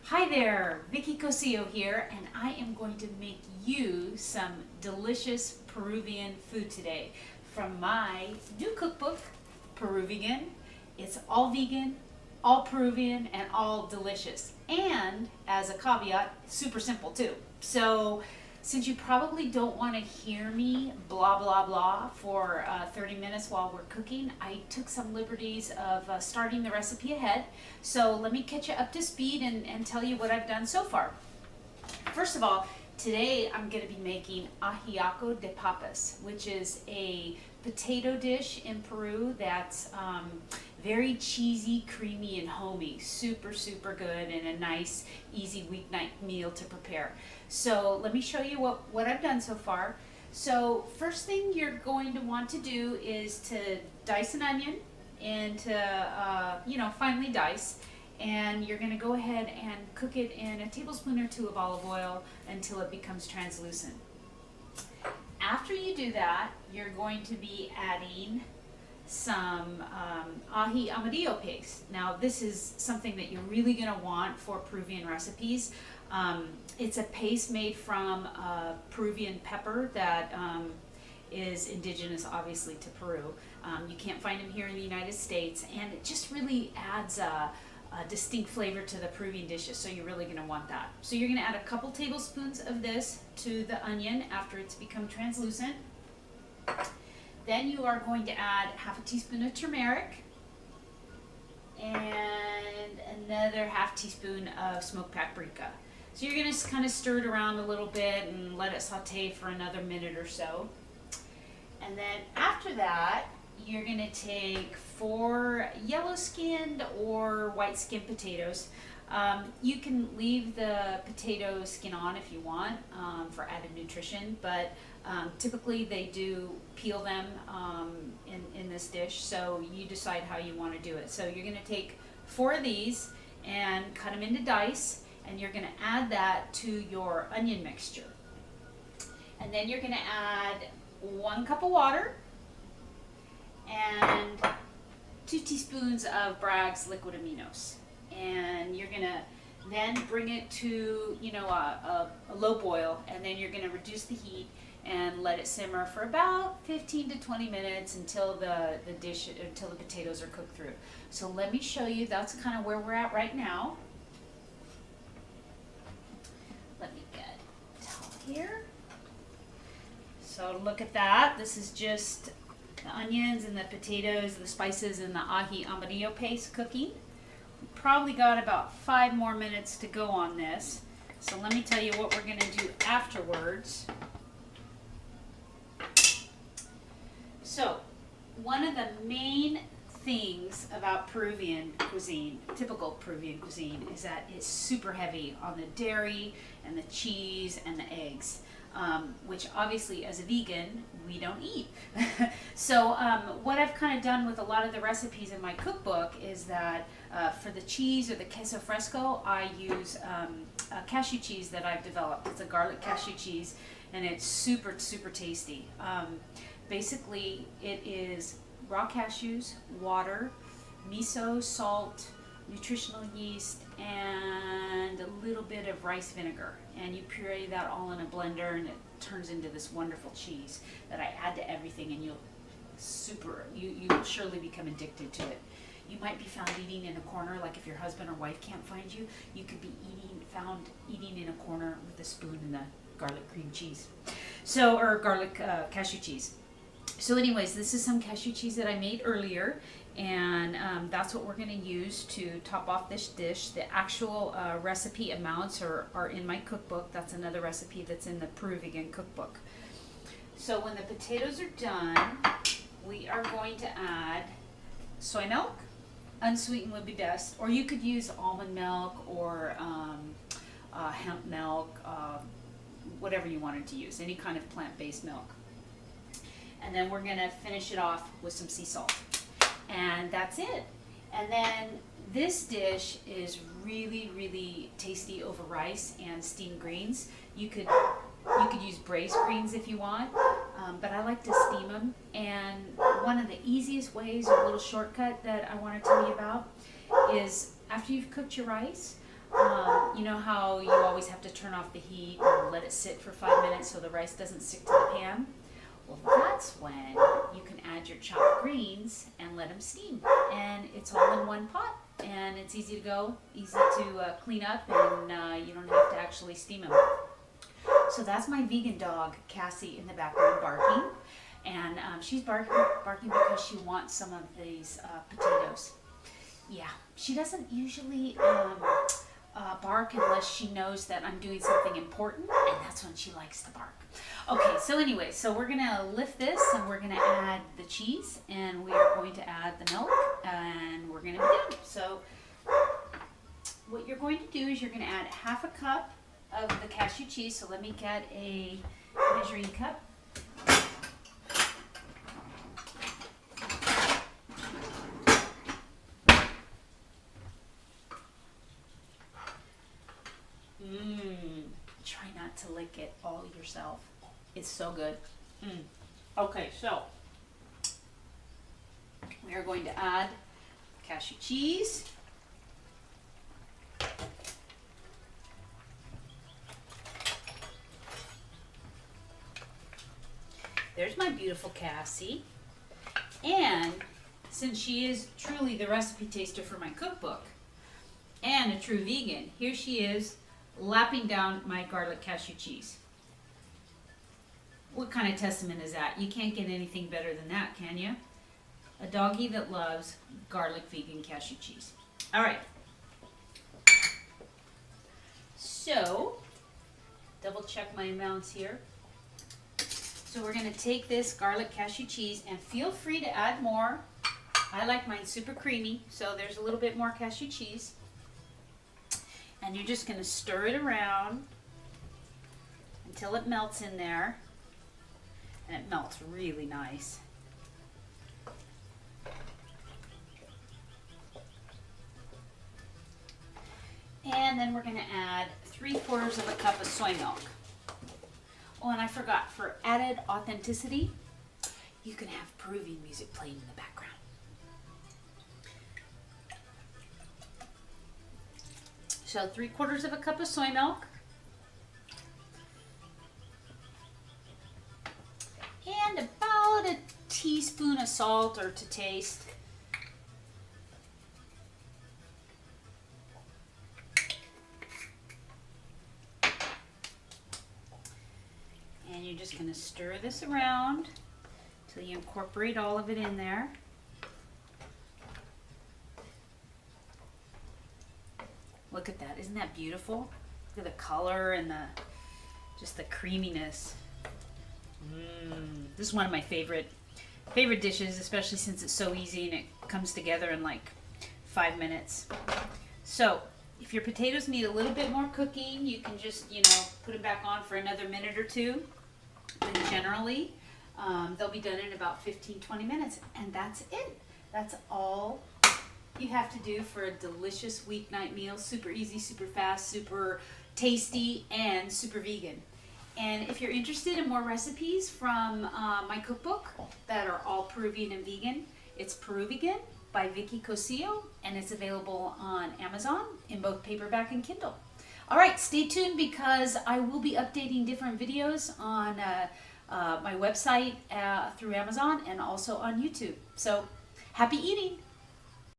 Hi there, Vicki Cosio here, and I am going to make you some delicious Peruvian food today from my new cookbook, Peruvegan. It's all vegan, all Peruvian, and all delicious. And as a caveat, super simple too. So since you probably don't want to hear me blah blah blah for 30 minutes while we're cooking, I took some liberties of starting the recipe ahead. So let me catch you up to speed and tell you what I've done so far. First of all, today I'm going to be making Ajiaco de papas, which is a potato dish in Peru that's very cheesy, creamy, and homey. Super, super good and a nice, easy weeknight meal to prepare. So let me show you what I've done so far. So first thing you're going to want to do is to dice an onion into, finely dice. And you're going to go ahead and cook it in a tablespoon or two of olive oil until it becomes translucent. After you do that, you're going to be adding some ají amarillo paste. Now this is something that you're really going to want for Peruvian recipes. It's a paste made from Peruvian pepper that is indigenous obviously to Peru. You can't find them here in the United States, and it just really adds a distinct flavor to the Peruvian dishes, so you're really going to want that. So you're going to add a couple tablespoons of this to the onion after it's become translucent. Then you are going to add half a teaspoon of turmeric and another half teaspoon of smoked paprika. So you're going to kind of stir it around a little bit and let it saute for another minute or so. And then after that, you're going to take 4 yellow-skinned or white-skinned potatoes. You can leave the potato skin on if you want for added nutrition, but typically they do peel them in this dish, so you decide how you want to do it. So you're going to take 4 of these and cut them into dice, and you're going to add that to your onion mixture. And then you're going to add 1 cup of water and 2 teaspoons of Bragg's liquid aminos. And you're going to then bring it to, a low boil, and then you're going to reduce the heat and let it simmer for about 15 to 20 minutes until the potatoes are cooked through. So let me show you, that's kind of where we're at right now. Let me get a towel here. So look at that. This is just the onions and the potatoes, the spices, and the ají amarillo paste cooking. We probably got about 5 more minutes to go on this. So let me tell you what we're going to do afterwards. So one of the main things about Peruvian cuisine, typical Peruvian cuisine, is that it's super heavy on the dairy and the cheese and the eggs. Which obviously as a vegan we don't eat. So what I've kind of done with a lot of the recipes in my cookbook is that for the cheese or the queso fresco, I use a cashew cheese that I've developed. It's a garlic cashew cheese, and it's super, super tasty. Basically it is raw cashews, water, miso, salt, nutritional yeast, and a little bit of rice vinegar, and you puree that all in a blender, and it turns into this wonderful cheese that I add to everything, and you'll surely become addicted to it. You might be found eating in a corner, like if your husband or wife can't find you, you could be found eating in a corner with a spoon in the garlic cream cheese, or garlic cashew cheese. So anyways, this is some cashew cheese that I made earlier, and that's what we're going to use to top off this dish. The actual recipe amounts are in my cookbook. That's another recipe that's in the Peruvegan cookbook. So when the potatoes are done, we are going to add soy milk. Unsweetened would be best, or you could use almond milk or hemp milk, whatever you wanted to use, any kind of plant-based milk. And then we're going to finish it off with some sea salt. And that's it. And then this dish is really, really tasty over rice and steamed greens. You could use braised greens if you want, but I like to steam them. And one of the easiest ways, or a little shortcut that I want to tell you about, is after you've cooked your rice, You know how you always have to turn off the heat and let it sit for 5 minutes so the rice doesn't stick to the pan? Well, that's when you can add your chopped greens and let them steam. And it's all in one pot. And it's easy to go, easy to clean up, and you don't have to actually steam them. So that's my vegan dog, Cassie, in the background barking. And she's barking because she wants some of these potatoes. Yeah, she doesn't usually bark unless she knows that I'm doing something important, and that's when she likes to bark. Okay, so anyway, so we're gonna lift this and we're gonna add the cheese, and we are going to add the milk, and we're gonna be done. So what you're going to do is you're gonna add half a cup of the cashew cheese. So let me get a measuring cup. Try not to lick it all yourself. It's so good. Okay, so we are going to add cashew cheese. There's my beautiful Cassie. And since she is truly the recipe taster for my cookbook and a true vegan, here she is lapping down my garlic cashew cheese. What kind of testament is that? You can't get anything better than that, can you? A doggy that loves garlic vegan cashew cheese. All right. So, double check my amounts here. So we're going to take this garlic cashew cheese, and feel free to add more. I like mine super creamy, so there's a little bit more cashew cheese. And you're just going to stir it around until it melts in there. And it melts really nice. And then we're going to add 3/4 of a cup of soy milk. Oh, and I forgot, for added authenticity, you can have Peruvian music playing in the background. So 3/4 of a cup of soy milk. And about a teaspoon of salt, or to taste. And you're just going to stir this around until you incorporate all of it in there. Look at that. Isn't that beautiful? Look at the color and just the creaminess. This is one of my favorite dishes, especially since it's so easy and it comes together in like 5 minutes. So if your potatoes need a little bit more cooking, you can just, put them back on for another minute or two. But generally, they'll be done in about 15-20 minutes. And that's it. That's all you have to do for a delicious weeknight meal. Super easy, super fast, super tasty, and super vegan. And if you're interested in more recipes from my cookbook that are all Peruvian and vegan, it's Peruvegan by Vicki Cosio, and it's available on Amazon in both paperback and Kindle. All right, stay tuned because I will be updating different videos on my website through Amazon and also on YouTube. So happy eating!